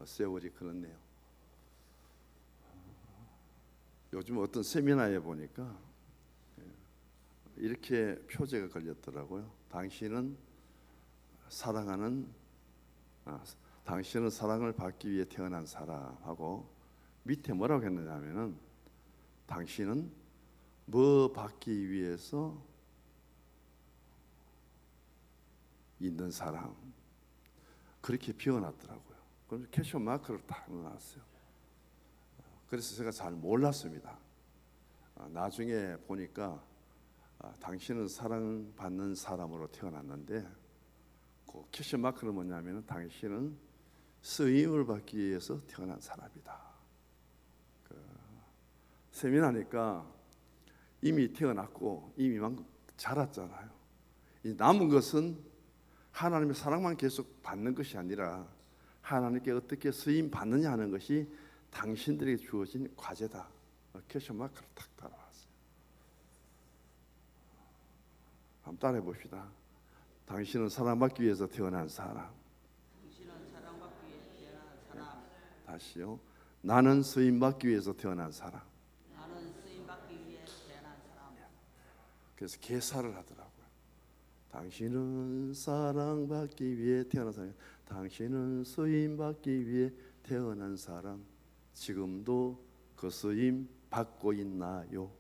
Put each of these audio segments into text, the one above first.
세월이 그렇네요. 요즘 어떤 세미나에 보니까 이렇게 표제가 걸렸더라고요. 당신은 사랑을 받기 위해 태어난 사람하고 밑에 뭐라고 했느냐면은 당신은 뭐 받기 위해서 있는 사람, 그렇게 비워놨더라고요. 그럼 퀘스천 마크를 딱 넣어놨어요. 그래서 제가 잘 몰랐습니다. 나중에 보니까 당신은 사랑받는 사람으로 태어났는데 그 퀘스천 마크는 뭐냐면 당신은 쓰임을 받기 위해서 태어난 사람이다. 세미나니까 이미 태어났고 이미 자랐잖아요. 이 남은 것은 하나님의 사랑만 계속 받는 것이 아니라 하나님께 어떻게 쓰임 받느냐 하는 것이 당신들에게 주어진 과제다. 퀘스천 마크를 탁 달아놨어요. 한번 따라해 봅시다. 당신은 사랑받기 위해서 태어난 사람. 당신은 사랑받기 위해 태어난 사람. 다시요. 나는 쓰임 받기 위해서 태어난 사람. 나는 쓰임 받기 위해 태어난 사람. 그래서 개사를 하더라고요. 당신은 사랑받기 위해 태어난 사람. 당신은 쓰임 받기 위해 태어난 사람. 지금도 그 쓰임 받고 있나요?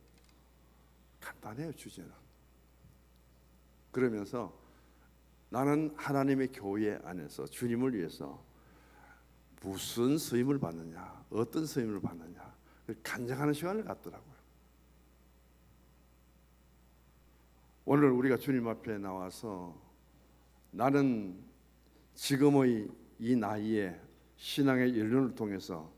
간단해요, 주제는. 그러면서 나는 하나님의 교회 안에서 주님을 위해서 무슨 쓰임을 받느냐, 어떤 쓰임을 받느냐, 간증하는 시간을 갖더라고요. 오늘 우리가 주님 앞에 나와서 나는 지금의 이 나이에 신앙의 연륜을 통해서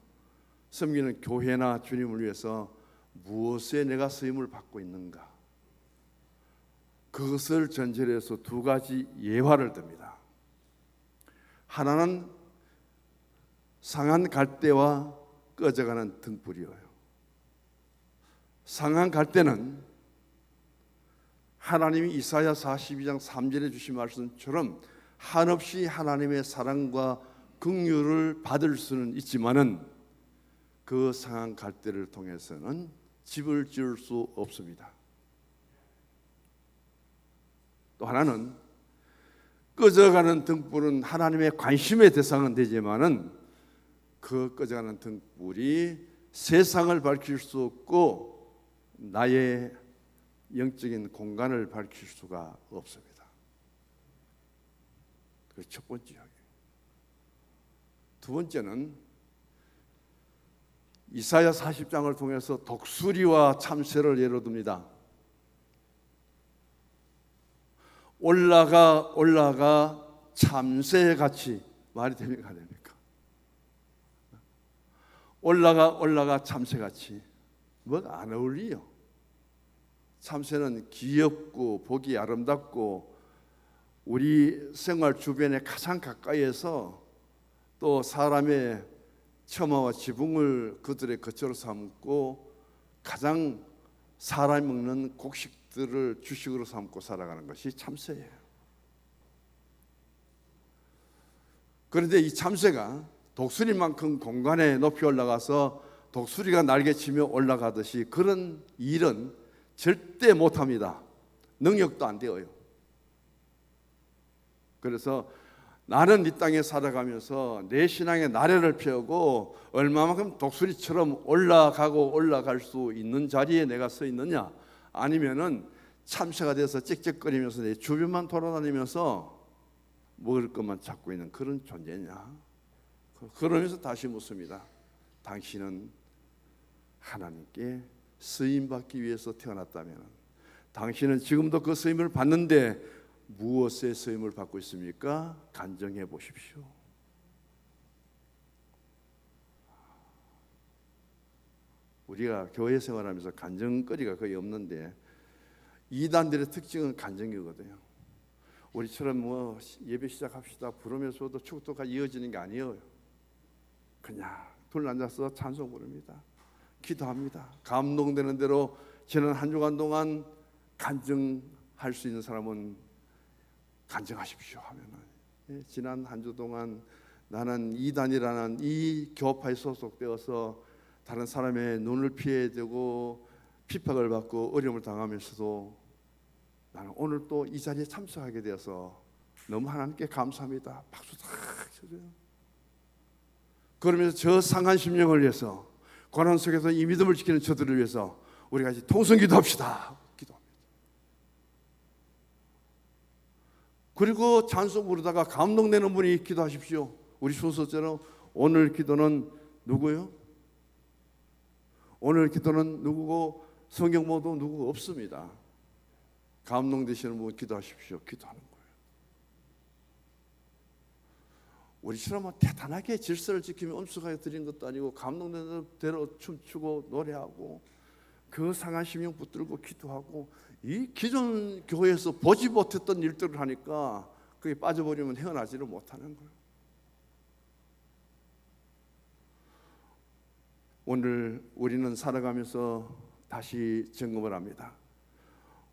섬기는 교회나 주님을 위해서 무엇에 내가 쓰임을 받고 있는가, 그것을 전제로 해서 두 가지 예화를 듭니다. 하나는 상한 갈대와 꺼져가는 등불이에요. 상한 갈대는 하나님이 이사야 42장 3절에 주신 말씀처럼 한없이 하나님의 사랑과 긍휼을 받을 수는 있지만은 그 상한 갈대를 통해서는 집을 지을 수 없습니다. 또 하나는 꺼져가는 등불은 하나님의 관심의 대상은 되지만은 그 꺼져가는 등불이 세상을 밝힐 수 없고 나의 영적인 공간을 밝힐 수가 없습니다. 그게 첫 번째 이야기. 두 번째는 이사야 40장을 통해서 독수리와 참새를 예로 듭니다. 올라가 참새같이, 말이 됩니까 안 됩니까? 올라가 참새같이. 뭐가 안 어울리요. 참새는 귀엽고 보기 아름답고 우리 생활 주변에 가장 가까이에서 또 사람의 처마와 지붕을 그들의 거처로 삼고 가장 사람이 먹는 곡식들을 주식으로 삼고 살아가는 것이 참새예요. 그런데 이 참새가 독수리만큼 공간에 높이 올라가서 독수리가 날개치며 올라가듯이 그런 일은 절대 못합니다. 능력도 안 되어요. 그래서 나는 이 땅에 살아가면서 내 신앙의 나래를 펴고 얼마만큼 독수리처럼 올라갈 수 있는 자리에 내가 서 있느냐, 아니면은 참새가 돼서 짹짹거리면서 내 주변만 돌아다니면서 먹을 것만 찾고 있는 그런 존재냐. 그러면서 다시 묻습니다. 당신은 하나님께 쓰임받기 위해서 태어났다면 당신은 지금도 그 쓰임을 받는데 무엇의 쓰임을 받고 있습니까? 간증해 보십시오. 우리가 교회 생활하면서 간증거리가 거의 없는데 이단들의 특징은 간증이거든요. 우리처럼 뭐 예배 시작합시다 부르면서도 축도가 이어지는 게 아니에요. 그냥 둘러앉아서 찬송 부릅니다. 기도합니다. 감동되는 대로 지난 한 주간 동안 간증할 수 있는 사람은 간증하십시오 하면은, 지난 한 주 동안 나는 이단이라는 이 교파에 소속되어서 다른 사람의 눈을 피해야 되고 핍박을 받고 어려움을 당하면서도 나는 오늘 또 이 자리에 참석하게 되어서 너무 하나님께 감사합니다. 박수 다 쳐줘요. 그러면서 저 상한 심령을 위해서, 고난 속에서 이 믿음을 지키는 저들을 위해서 우리가 이제 통성기도합시다. 기도합니다. 그리고 찬송 부르다가 감동되는 분이 기도하십시오. 우리 순서대로 오늘 기도는 누구요? 오늘 기도는 누구고 성경 모두 누구 없습니다. 감동되시는 분 기도하십시오. 기도하는 거예요. 우리처럼 뭐 대단하게 질서를 지키며 엄숙하게 드린 것도 아니고 감동되는 대로 춤추고 노래하고 그 상한 심령 붙들고 기도하고 이 기존 교회에서 보지 못했던 일들을 하니까 그게 빠져버리면 헤어나지를 못하는 거예요. 오늘 우리는 살아가면서 다시 점검을 합니다.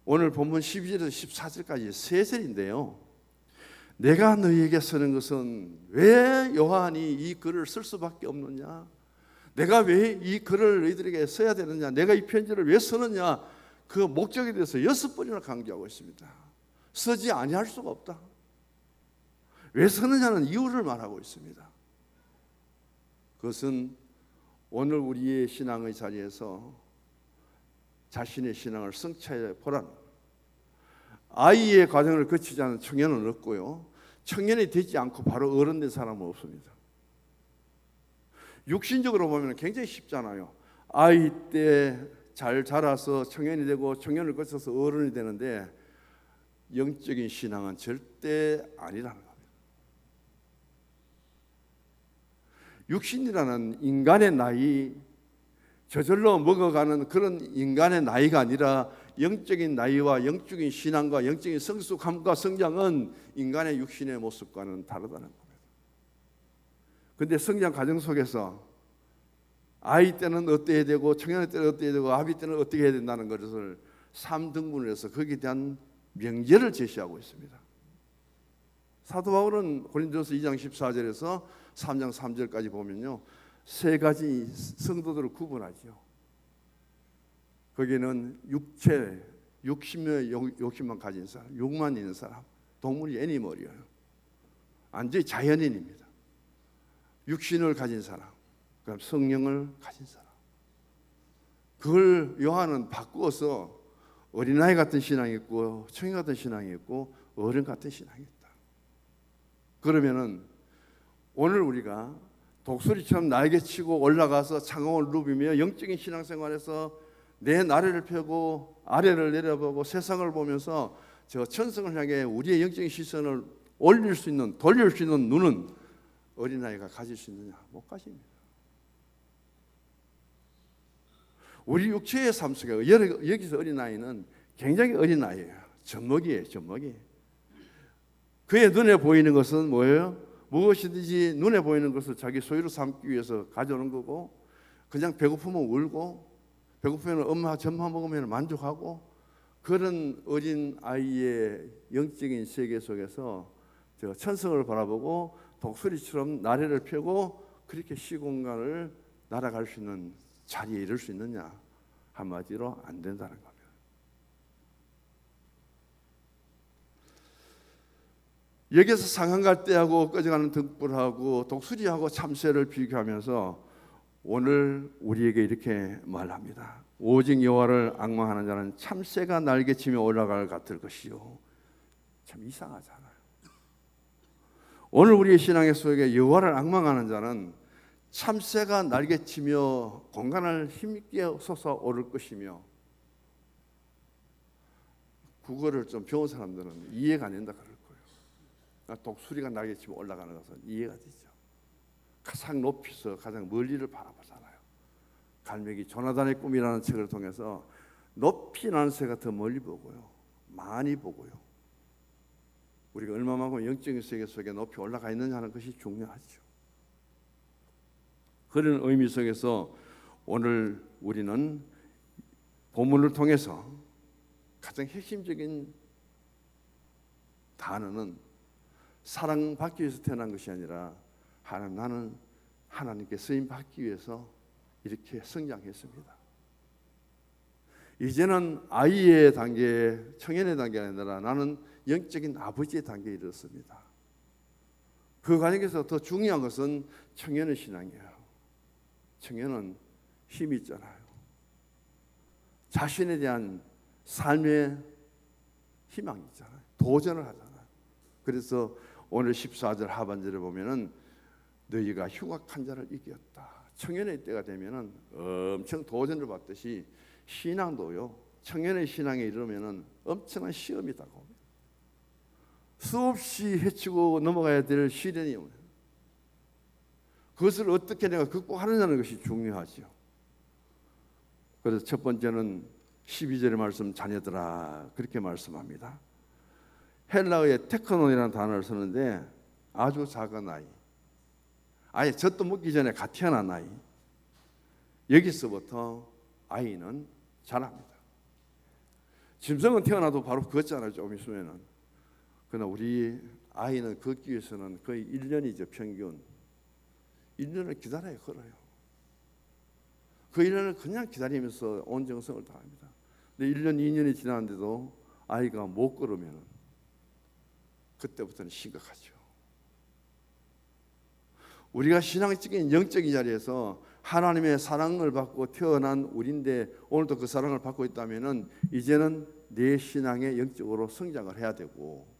오늘 본문 12절에서 14절까지 세 절인데요. 내가 너희에게 쓰는 것은 왜 요한이 이 글을 쓸 수밖에 없느냐? 내가 왜 이 글을 너희들에게 써야 되느냐? 내가 이 편지를 왜 쓰느냐? 그 목적에 대해서 6번이나 강조하고 있습니다. 쓰지 아니할 수가 없다. 왜 쓰느냐는 이유를 말하고 있습니다. 그것은 오늘 우리의 신앙의 자리에서 자신의 신앙을 성찰해 보라는, 아이의 과정을 거치지 않은 청년은 없고요, 청년이 되지 않고 바로 어른 된 사람은 없습니다. 육신적으로 보면 굉장히 쉽잖아요. 아이 때 잘 자라서 청년이 되고 청년을 거쳐서 어른이 되는데 영적인 신앙은 절대 아니라는 겁니다. 육신이라는 인간의 나이, 저절로 먹어가는 그런 인간의 나이가 아니라 영적인 나이와 영적인 신앙과 영적인 성숙함과 성장은 인간의 육신의 모습과는 다르다는 겁니다. 그런데 성장 과정 속에서 아이 때는 어때야 되고 청년 때는 어때야 되고 아비 때는 어떻게 해야 된다는 것을 3등분을 해서 거기에 대한 명제를 제시하고 있습니다. 사도 바울은 고린도서 2장 14절에서 3장 3절까지 보면요, 세 가지 성도들을 구분하죠. 거기는 육체, 육신의 욕심만 가진 사람, 욕만 있는 사람, 동물이 애니멀이에요. 완전히 자연인입니다. 육신을 가진 사람, 그다음 성령을 가진 사람. 그걸 요한은 바꾸어서 어린아이 같은 신앙이 있고 청년 같은 신앙이 있고 어른 같은 신앙이 있다. 그러면은 오늘 우리가 독수리처럼 날개치고 올라가서 창공을 누비며 영적인 신앙생활에서 내 나래를 펴고 아래를 내려보고 세상을 보면서 저 천성을 향해 우리의 영적인 시선을 올릴 수 있는, 돌릴 수 있는 눈은 어린아이가 가질 수 있느냐? 못 가집니다. 우리 육체의 삶 속에 여기서 어린아이는 굉장히 어린아이예요. 젖먹이에요. 젖먹이. 그의 눈에 보이는 것은 뭐예요? 무엇이든지 눈에 보이는 것을 자기 소유로 삼기 위해서 가져오는 거고, 그냥 배고프면 울고, 배고프면 엄마 젖만 먹으면 만족하고, 그런 어린 아이의 영적인 세계 속에서 저 천성을 바라보고 독수리처럼 나래를 펴고 그렇게 시공간을 날아갈 수 있는 자리에 이를 수 있느냐? 한마디로 안 된다는 겁니다. 여기서 상한갈대하고 꺼져가는 등불하고 독수리하고 참새를 비교하면서 오늘 우리에게 이렇게 말합니다. 오직 여호와를 앙망하는 자는 참새가 날개치며 올라갈 같을 것이요. 참 이상하잖아요. 오늘 우리의 신앙의 속에 여호와를 앙망하는 자는 참새가 날개치며 공간을 힘있게 솟아오를 것이며, 국어를 좀 배운 사람들은 이해가 안 된다 그럴 거예요. 독수리가 날개치며 올라가는 것은 이해가 되죠. 가장 높이서 가장 멀리를 바라보잖아요. 갈매기 조나단의 꿈이라는 책을 통해서 높이 나는 새가 더 멀리 보고요, 많이 보고요. 우리가 얼마만큼 영적인 세계 속에 높이 올라가 있느냐 하는 것이 중요하죠. 그런 의미 속에서 오늘 우리는 본문을 통해서 가장 핵심적인 단어는 사랑받기 위해서 태어난 것이 아니라 나는 하나님께 쓰임 받기 위해서 이렇게 성장했습니다. 이제는 아이의 단계, 청년의 단계가 아니라 나는 영적인 아버지의 단계에 이르렀습니다. 그 과정에서 더 중요한 것은 청년의 신앙이에요. 청년은 힘이 있잖아요. 자신에 대한 삶의 희망이 있잖아요. 도전을 하잖아요. 그래서 오늘 14절 하반절에 보면은 너희가 흉악한 자를 이겼다. 청년의 때가 되면은 엄청 도전을 받듯이 신앙도요. 청년의 신앙에 이르면은 엄청난 시험이 다가옵니다. 수없이 헤치고 넘어가야 될 시련이 옵니다. 그것을 어떻게 내가 극복하느냐는 것이 중요하죠. 그래서 첫 번째는 12절의 말씀, 자녀들아, 그렇게 말씀합니다. 헬라어의 테크논이라는 단어를 쓰는데 아주 작은 아이, 아예 젖도 먹기 전에 갓 태어난 아이, 여기서부터 아이는 자랍니다. 짐승은 태어나도 바로 걷잖아요. 조금 있으면은. 그러나 우리 아이는 걷기 위해서는 거의 1년이죠. 평균 1년을 기다려야 걸어요. 그 1년을 그냥 기다리면서 온 정성을 다합니다. 근데 1년, 2년이 지났는데도 아이가 못 걸으면 그때부터는 심각하죠. 우리가 신앙적인 영적인 자리에서 하나님의 사랑을 받고 태어난 우리인데 오늘도 그 사랑을 받고 있다면 이제는 내 신앙의 영적으로 성장을 해야 되고,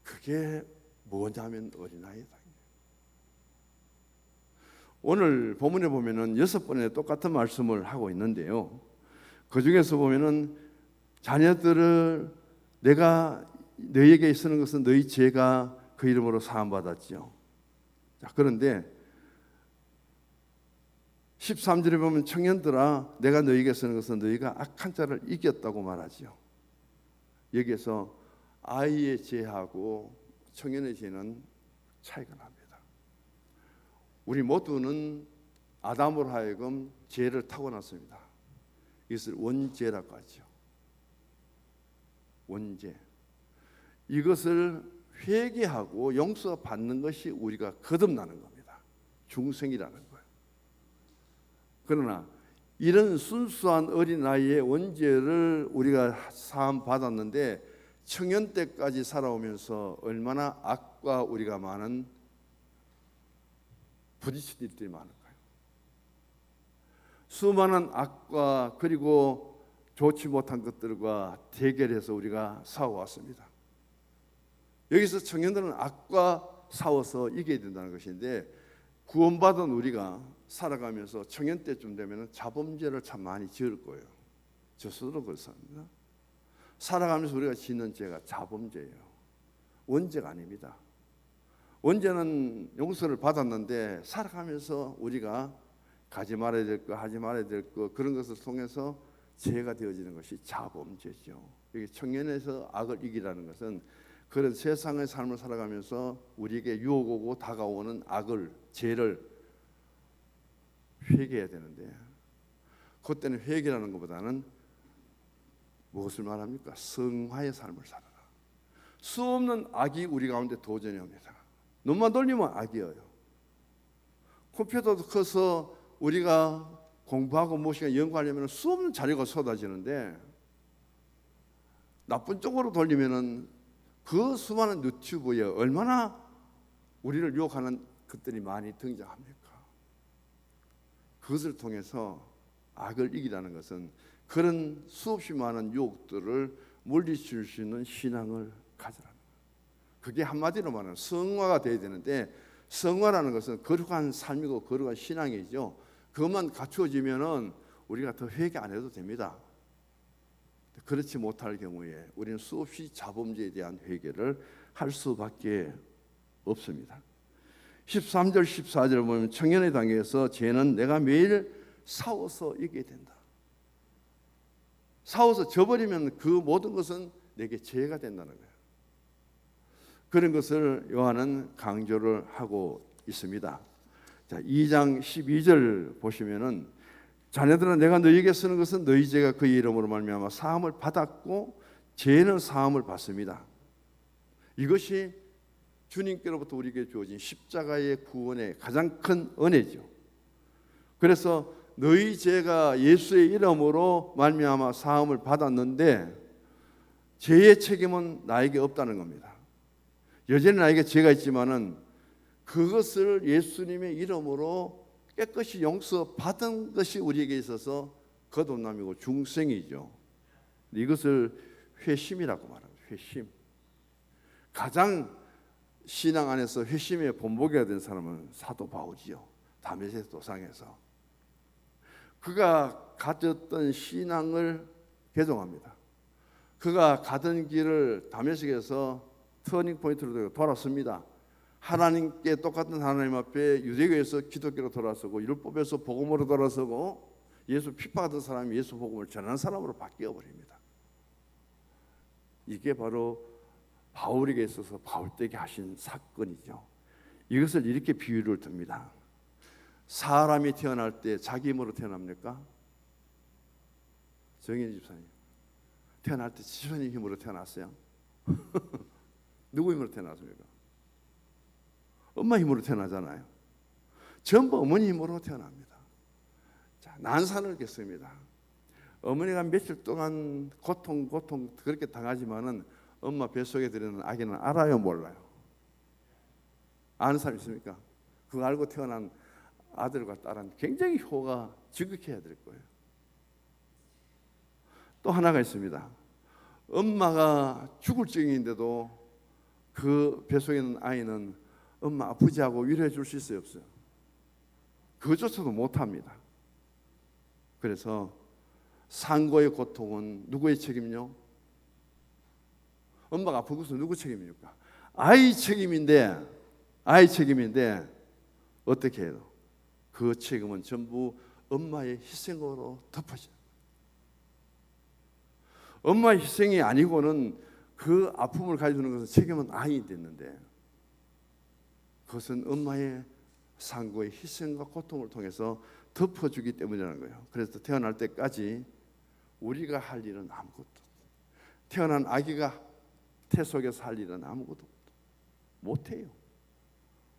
그게 뭐냐면 어린아이다. 오늘 본문에 보면은 6번에 똑같은 말씀을 하고 있는데요. 그 중에서 보면은 자녀들을 내가 너희에게 쓰는 것은 너희 죄가 그 이름으로 사함 받았지요. 자, 그런데 13절에 보면 청년들아 내가 너희에게 쓰는 것은 너희가 악한 자를 이겼다고 말하지요. 여기에서 아이의 죄하고 청년의 죄는 차이가 납니다. 우리 모두는 아담으로 하여금 죄를 타고났습니다. 이것을 원죄라고 하죠. 원죄. 이것을 회개하고 용서받는 것이 우리가 거듭나는 겁니다. 중생이라는 거예요. 그러나 이런 순수한 어린아이의 원죄를 우리가 사함 받았는데 청년 때까지 살아오면서 얼마나 악과 우리가 많은 부딪힐 일들이 많을까요? 수많은 악과 그리고 좋지 못한 것들과 대결해서 우리가 싸워왔습니다. 여기서 청년들은 악과 싸워서 이겨야 된다는 것인데, 구원받은 우리가 살아가면서 청년 때쯤 되면 자범죄를 참 많이 지을 거예요. 저 스스로 그렇습니다. 살아가면서 우리가 짓는 죄가 자범죄예요. 원죄가 아닙니다. 원죄는 용서를 받았는데 살아가면서 우리가 가지 말아야 될 거, 하지 말아야 될 거, 그런 것을 통해서 죄가 되어지는 것이 자범죄죠. 여기 청년에서 악을 이기라는 것은 그런 세상의 삶을 살아가면서 우리에게 유혹 오고 다가오는 악을, 죄를 회개해야 되는데, 그때는 회개라는 것보다는 무엇을 말합니까? 성화의 삶을 살아라. 수없는 악이 우리 가운데 도전이 옵니다. 눈만 돌리면 악이에요. 컴퓨터도 커서 우리가 공부하고 무엇인가 연구하려면 수없는 자료가 쏟아지는데, 나쁜 쪽으로 돌리면은 그 수많은 유튜브에 얼마나 우리를 유혹하는 것들이 많이 등장합니까? 그것을 통해서 악을 이기라는 것은 그런 수없이 많은 유혹들을 물리칠 수 있는 신앙을 가지라는 거예요. 그게 한마디로 말하면 성화가 되어야 되는데, 성화라는 것은 거룩한 삶이고 거룩한 신앙이죠. 그것만 갖추어지면은 우리가 더 회개 안 해도 됩니다. 그렇지 못할 경우에 우리는 수없이 자범죄에 대한 회개를 할 수밖에 없습니다. 13절 14절 보면 청년의 단계에서 죄는 내가 매일 싸워서 이기게 된다. 싸워서 져버리면 그 모든 것은 내게 죄가 된다는 거예요. 그런 것을 요한은 강조를 하고 있습니다. 자, 2장 12절 보시면은 자녀들은 내가 너희에게 쓰는 것은 너희 죄가 그의 이름으로 말미암아 사함을 받았고 죄는 사함을 받습니다. 이것이 주님께로부터 우리에게 주어진 십자가의 구원의 가장 큰 은혜죠. 그래서 너희 죄가 예수의 이름으로 말미암아 사함을 받았는데 죄의 책임은 나에게 없다는 겁니다. 여전히 나에게 죄가 있지만은 그것을 예수님의 이름으로 깨끗이 용서받은 것이 우리에게 있어서 거듭남이고 중생이죠. 이것을 회심이라고 말합니다. 회심. 가장 신앙 안에서 회심의 본보기가 된 사람은 사도 바울이요. 다메섹 도상에서 그가 가졌던 신앙을 개종합니다. 그가 가던 길을 다메섹에서 터닝 포인트로 돌았습니다. 하나님께 똑같은 하나님 앞에 유대교에서 기독교로 돌아서고 율법에서 복음으로 돌아서고 예수 핍박하던 사람이 예수 복음을 전하는 사람으로 바뀌어 버립니다. 이게 바로 바울에게 있어서 바울되게 하신 사건이죠. 이것을 이렇게 비유를 듭니다. 사람이 태어날 때 자기 힘으로 태어납니까? 정인 집사님, 태어날 때 집사님 힘으로 태어났어요? 누구 힘으로 태어났습니까? 엄마 힘으로 태어나잖아요. 전부 어머니 힘으로 태어납니다. 자, 난산을 겪습니다. 어머니가 며칠 동안 고통 그렇게 당하지만은 엄마 뱃속에 들어있는 아기는 알아요, 몰라요? 아는 사람 있습니까? 그거 알고 태어난 아들과 딸은 굉장히 효가 지극해야 될 거예요. 또 하나가 있습니다. 엄마가 죽을 적인데도 그 뱃속에 있는 아이는 엄마 아프지 하고 위로해 줄 수 있어요, 없어요? 그것조차도 못합니다. 그래서 산고의 고통은 누구의 책임이요? 엄마가 아픈 것은 누구 책임입니까? 아이 책임인데 어떻게 해요? 그 책임은 전부 엄마의 희생으로 덮어져요. 엄마의 희생이 아니고는 그 아픔을 가져주는 것은 책임은 아이인데 있는데 그것은 엄마의 상고의 희생과 고통을 통해서 덮어주기 때문이라는 거예요. 그래서 태어날 때까지 우리가 할 일은 아무것도 없어요. 태어난 아기가 태 속에서 할 일은 아무것도 못해요.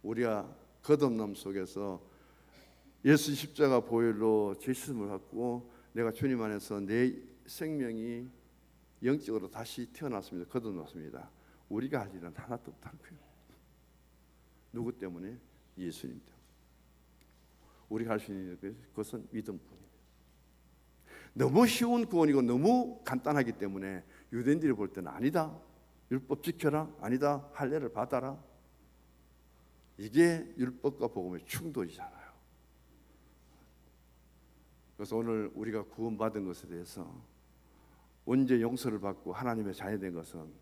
우리가 거듭남 속에서 예수 십자가 보혈로 죄심을 받고 내가 주님 안에서 내 생명이 영적으로 다시 태어났습니다. 거듭났습니다. 우리가 할 일은 하나도 없다는 거예요. 누구 때문에? 예수님 때문에. 우리가 할 수 있는 것은 믿음뿐입니다. 너무 쉬운 구원이고 너무 간단하기 때문에 유대인들이 볼 때는 아니다, 율법 지켜라, 아니다, 할례를 받아라. 이게 율법과 복음의 충돌이잖아요. 그래서 오늘 우리가 구원받은 것에 대해서 언제 용서를 받고 하나님의 자녀된 것은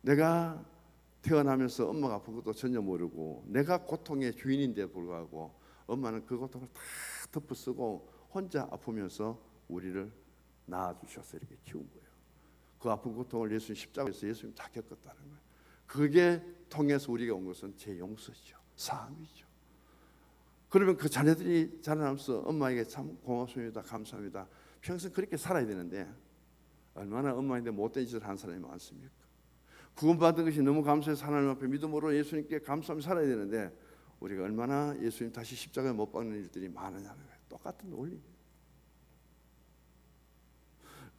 내가 태어나면서 엄마가 아픈 것도 전혀 모르고 내가 고통의 주인인데 불구하고 엄마는 그 고통을 다 덮어쓰고 혼자 아프면서 우리를 낳아주셔서 이렇게 키운 거예요. 그 아픈 고통을 예수님 십자가에서 예수님 다 겪었다는 거예요. 그게 통해서 우리가 온 것은 제 용서죠. 사함이죠. 그러면 그 자녀들이 자라나면서 엄마에게 참 고맙습니다, 감사합니다. 평생 그렇게 살아야 되는데 얼마나 엄마인데 못된 짓을 한 사람이 많습니까? 구원받은 것이 너무 감사해서 하나님 앞에 믿음으로 예수님께 감사하며 살아야 되는데 우리가 얼마나 예수님 다시 십자가에 못 박는 일들이 많으냐는 거예요. 똑같은 논리입니다.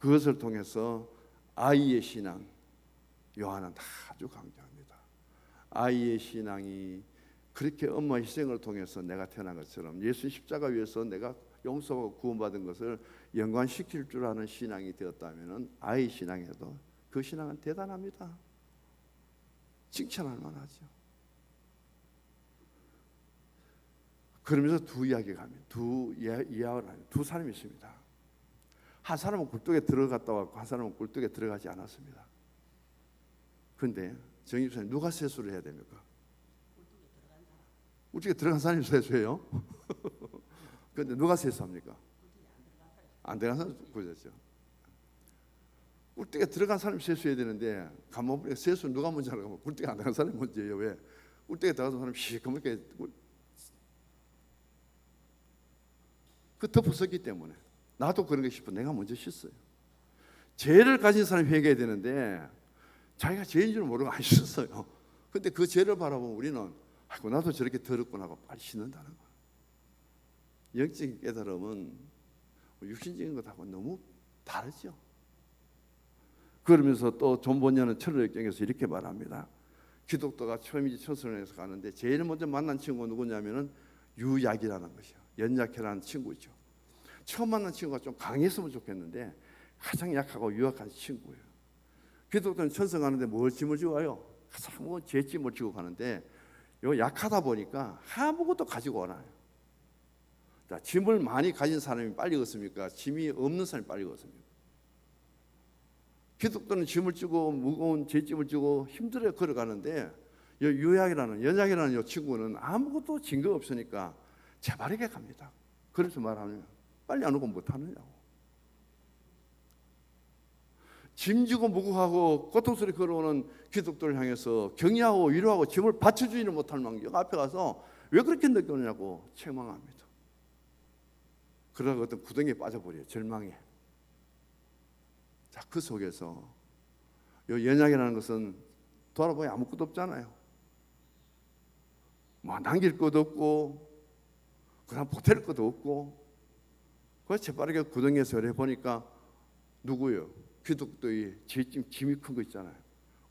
그것을 통해서 아이의 신앙, 요한은 아주 강조합니다. 아이의 신앙이 그렇게 엄마 희생을 통해서 내가 태어난 것처럼 예수 십자가 위에서 내가 용서하고 구원받은 것을 연관시킬 줄 아는 신앙이 되었다면 아이 신앙에도 그 신앙은 대단합니다. 칭찬할 만하죠. 그러면서 두 이야기가 합니다. 이야기를 합니다. 두 사람이 있습니다. 한 사람은 굴뚝에 들어갔다 왔고 한 사람은 굴뚝에 들어가지 않았습니다. 그런데 정입사님 누가 세수를 해야 됩니까? 굴뚝에 들어간 사람이 세수해요? 그런데 누가 세수합니까? 안 들어간 사람이 보셨죠? 굴뚝에 들어간 사람이 세수해야 되는데 가만 보니까 세수는 누가 먼저 하라고 하면 굴뚝에 안 들어간 사람이 먼저예요. 왜? 굴뚝에 들어가서 사람이 시커멓게 그 덮어섰기 때문에 나도 그런 게 싶어 내가 먼저 씻어요. 죄를 가진 사람이 회개해야 되는데 자기가 죄인 줄 모르고 안 씻었어요. 근데 그 죄를 바라보면 우리는 아이고 나도 저렇게 더럽구나 하고 빨리 씻는다는 거예요. 영적인 깨달음은 육신적인 것하고 너무 다르죠. 그러면서 또 존 본연은 철학경에서 이렇게 말합니다. 기독교가 처음이지 천선에서 가는데 제일 먼저 만난 친구가 누구냐면은 유약이라는 것이요. 연약해라는 친구죠. 처음 만난 친구가 좀 강했으면 좋겠는데 가장 약하고 유약한 친구예요. 기독교는 천성 가는데 뭘 짐을 지고 가요? 가장 죄짐을 지고 가는데 요 약하다 보니까 아무것도 가지고 오나요. 자, 짐을 많이 가진 사람이 빨리 걷습니까? 짐이 없는 사람이 빨리 걷습니까? 기독교는 짐을 지고 무거운 죄짐을 지고 힘들어 걸어가는데 유약이라는 연약이라는 이 친구는 아무것도 증거 없으니까 재바르게 갑니다. 그래서 말하면 빨리 안 오고 못하느냐고. 짐지고 무거워하고 고통스레 걸어오는 기독교를 향해서 격려하고 위로하고 짐을 받쳐주지는 못할 망정 앞에 가서 왜 그렇게 늦게 오냐고 책망합니다. 그러다가 어떤 구덩이에 빠져버려요. 절망에. 자, 그 속에서 이 연약이라는 것은 돌아보면 아무것도 없잖아요. 뭐 남길 것도 없고 그다음 보탤 것도 없고 그래서 재빠르게 구덩이에서 해보니까 누구예요? 기독교의 짐이 큰 거 있잖아요.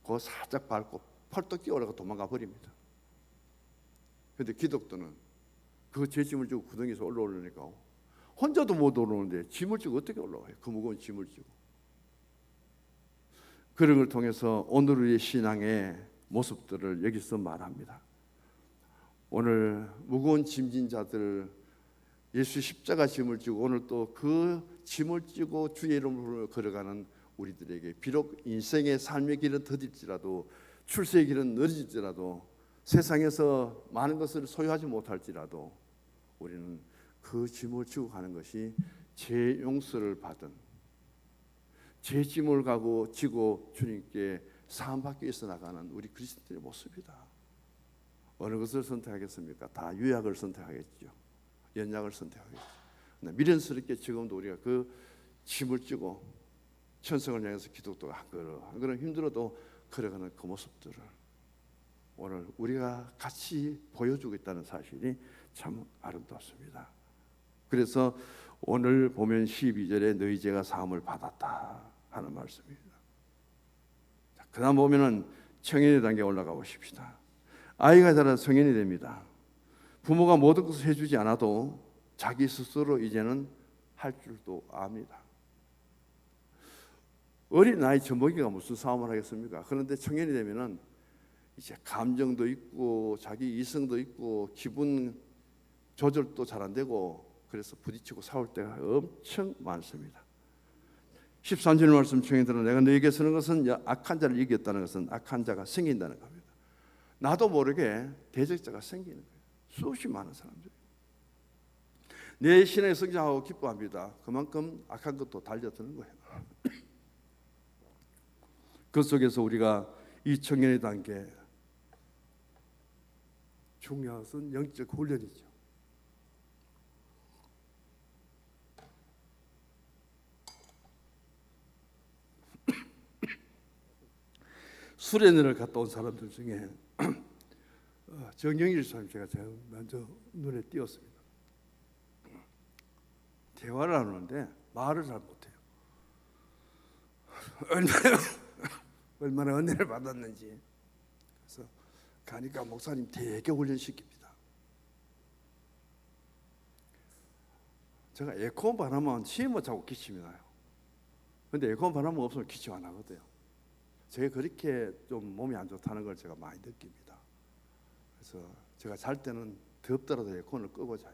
그거 살짝 밟고 펄떡 뛰어올라가 도망가 버립니다. 그런데 기독교는 그 죄짐을 지고 구덩이에서 올라오려니까 혼자도 못 올라오는데 짐을 지고 어떻게 올라와요? 그 무거운 짐을 지고. 그런 걸 통해서 오늘 우리의 신앙의 모습들을 여기서 말합니다. 오늘 무거운 짐진 자들 예수 십자가 짐을 지고 오늘 또 그 짐을 지고 주의 이름으로 걸어가는 우리들에게 비록 인생의 삶의 길은 더딜지라도 출세의 길은 느려질지라도 세상에서 많은 것을 소유하지 못할지라도 우리는 그 짐을 지고 가는 것이 죄 용서를 받은 죄 짐을 가고 지고 주님께 사함받기 위해서 나가는 우리 그리스도의 모습이다. 어느 것을 선택하겠습니까? 다 유약을 선택하겠죠. 연약을 선택하겠죠. 미련스럽게 지금도 우리가 그 짐을 지고 천성을 향해서 기독교가 한 걸음 힘들어도 걸어가는 그 모습들을 오늘 우리가 같이 보여주고 있다는 사실이 참 아름답습니다. 그래서 오늘 보면 12절에 너희 죄가 사함을 받았다 하는 말씀입니다. 그 다음 보면은 청년의 단계에 올라가 보십시다. 아이가 자라 성인이 됩니다. 부모가 모든 것을 해주지 않아도 자기 스스로 이제는 할 줄도 압니다. 어린 나이 젖먹이가 무슨 싸움을 하겠습니까? 그런데 청년이 되면은 이제 감정도 있고 자기 이성도 있고 기분 조절도 잘 안 되고 그래서 부딪히고 싸울 때가 엄청 많습니다. 13절 말씀 청년들은 내가 너에게 쓰는 것은 악한 자를 이겼다는 것은 악한 자가 생긴다는 겁니다. 나도 모르게 대적자가 생기는 거예요. 수없이 많은 사람들이 내 신앙에 성장하고 기뻐합니다. 그만큼 악한 것도 달려드는 거예요. 그 속에서 우리가 이 청년의 단계 중요한 것은 영적 훈련이죠. 수련회를 갔다 온 사람들 중에 정영일 사람 제가 제일 먼저 눈에 띄었습니다. 대화를 하는데 말을 잘 못해요. 얼마나 은혜를 받았는지. 그래서 가니까 목사님 되게 훈련시킵니다. 제가 에어컨 바람은 시험 못 자고 기침이 나요. 근데 에어컨 바람은 없으면 기침 안 하거든요. 제가 그렇게 좀 몸이 안 좋다는 걸 제가 많이 느낍니다. 그래서 제가 잘 때는 덥더라도 에어컨을 끄고 자요.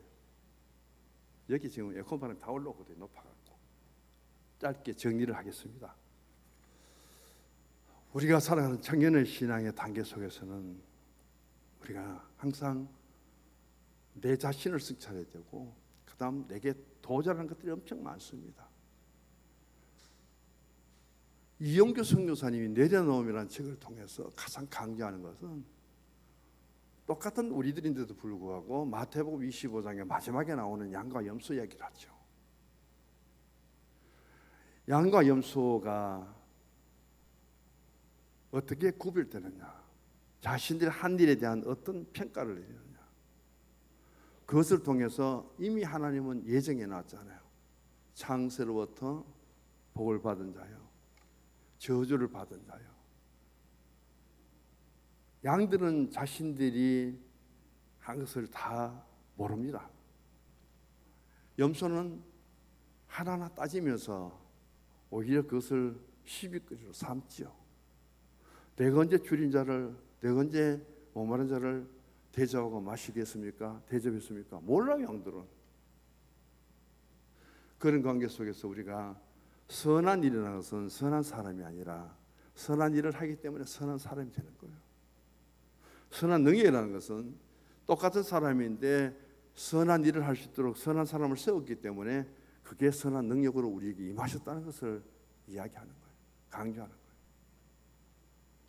여기 지금 에어컨 바람이 다 올라오거든요. 높아갖고. 짧게 정리를 하겠습니다. 우리가 살아가는 청년의 신앙의 단계 속에서는 우리가 항상 내 자신을 성찰해야 되고 그 다음 내게 도전하는 것들이 엄청 많습니다. 이용규 선교사님이 내려놓음이라는 책을 통해서 가장 강조하는 것은 똑같은 우리들인데도 불구하고 마태복음 25장의 마지막에 나오는 양과 염소 이야기를 하죠. 양과 염소가 어떻게 구별되느냐? 자신들의 한 일에 대한 어떤 평가를 내리느냐. 그것을 통해서 이미 하나님은 예정해 놨잖아요. 창세로부터 복을 받은 자요, 저주를 받은 자요. 양들은 자신들이 한 것을 다 모릅니다. 염소는 하나하나 따지면서 오히려 그것을 시비거리로 삼지요. 내가 언제 줄인 자를, 내가 언제 목마른 자를 대접하고 마시겠습니까? 대접했습니까? 몰라요, 양들은. 그런 관계 속에서 우리가 선한 일이라는 것은 선한 사람이 아니라 선한 일을 하기 때문에 선한 사람이 되는 거예요. 선한 능력이라는 것은 똑같은 사람인데 선한 일을 할 수 있도록 선한 사람을 세웠기 때문에 그게 선한 능력으로 우리에게 임하셨다는 것을 이야기하는 거예요. 강조하는 거예요.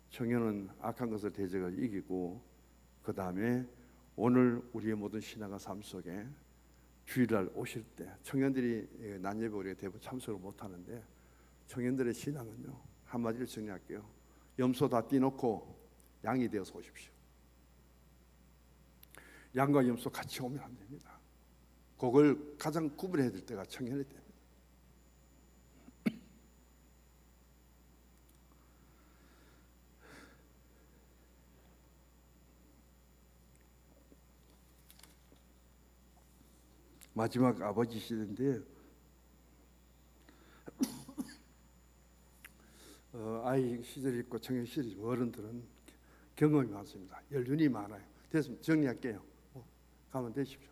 청년은 악한 것을 대적하여 이기고, 그 다음에 오늘 우리의 모든 신앙과 삶 속에 주일날 오실 때 청년들이 난예배 우리가 대부분 참석을 못하는데, 청년들의 신앙은요, 한마디로 정리할게요. 염소 다 떼놓고 양이 되어서 오십시오. 양과 염소 같이 오면 안 됩니다. 그걸 가장 구분해야 될 때가 청년의 때입니다. 마지막 아버지 시대인데 아이 시절이 있고 청년 시절이 있고, 어른들은 경험이 많습니다. 연륜이 많아요. 됐습니다. 정리할게요. 가면 되십시오.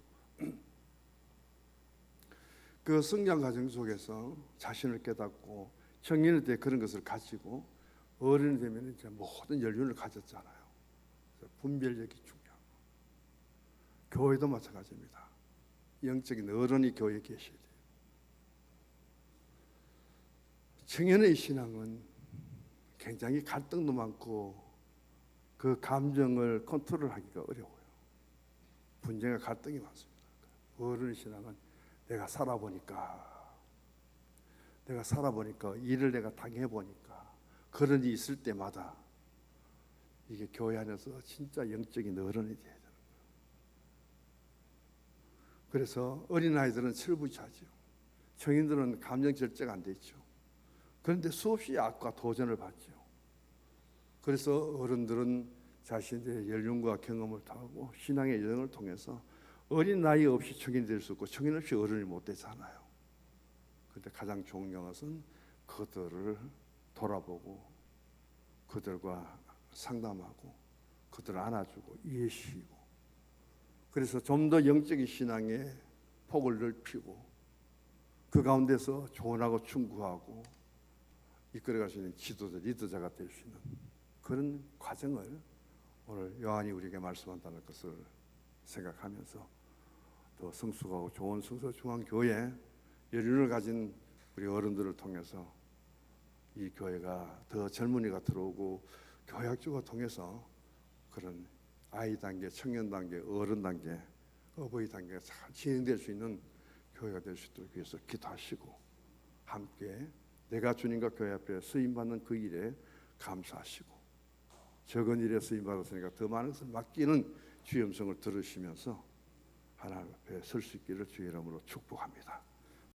그 성장 과정 속에서 자신을 깨닫고 청년일 때 그런 것을 가지고 어른이 되면 이제 모든 연륜을 가졌잖아요. 분별력이 중요하고, 교회도 마찬가지입니다. 영적인 어른이 교회에 계셔야 돼요. 청년의 신앙은 굉장히 갈등도 많고 그 감정을 컨트롤하기가 어려워요. 분쟁과 갈등이 많습니다. 어른의 신앙은 내가 살아보니까 일을 내가 당해보니까 그런 일이 있을 때마다 이게 교회 안에서 진짜 영적인 어른이 돼야 되는 거예요. 그래서 어린아이들은 철부지하죠. 청인들은 감정 절제가 안 되죠. 그런데 수없이 악과 도전을 받죠. 그래서 어른들은 자신들의 연륜과 경험을 타고 신앙의 여정을 통해서 어린 나이 없이 청인이 될 수 없고 청인 없이 어른이 못 되잖아요. 그런데 가장 중요한 것은 그들을 돌아보고 그들과 상담하고 그들을 안아주고 이해시키고, 그래서 좀 더 영적인 신앙의 폭을 넓히고 그 가운데서 조언하고 충고하고 이끌어갈 수 있는 지도자, 리더자가 될 수 있는 그런 과정을 오늘 요한이 우리에게 말씀한다는 것을 생각하면서 더 성숙하고 좋은 성서중앙교회 연륜을 가진 우리 어른들을 통해서 이 교회가 더 젊은이가 들어오고 교육주가 통해서 그런 아이 단계, 청년 단계, 어른 단계, 어버이 단계가 잘 진행될 수 있는 교회가 될 수 있도록 위해서 기도하시고, 함께 내가 주님과 교회 앞에 쓰임받는 그 일에 감사하시고, 적은 일에 쓰임받았으니까 더 많은 것을 맡기는 주의 음성을 들으시면서 하나님 앞에 설 수 있기를 주의 이름으로 축복합니다.